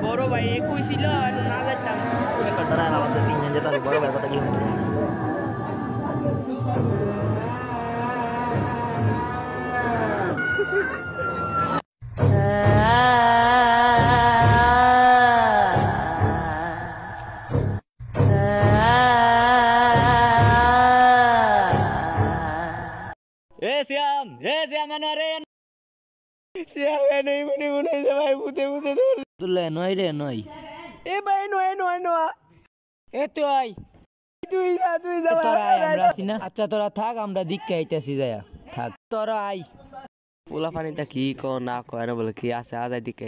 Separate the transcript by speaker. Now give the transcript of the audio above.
Speaker 1: বড় ভাই কইছিল না যাইতাম
Speaker 2: কন্টারা আলাদা আছে তিনজন যেতে বড় ভাই কথা কি শ্যাম রে
Speaker 1: শ্যাম নেই মনে ভাই ভূতে ভূতে
Speaker 2: তুলে নয় রে নয়
Speaker 1: এ ভাই নয়
Speaker 2: এ তুই
Speaker 1: তুই যা
Speaker 2: তোরা আয় আমরা আছি না আচ্ছা তোরা থাক আমরা দিককে আইতাছি যায়া থাক তোরা আয়
Speaker 3: পোলা পানিটা কি কো না কয় না বলে কি আছে আজ দিকে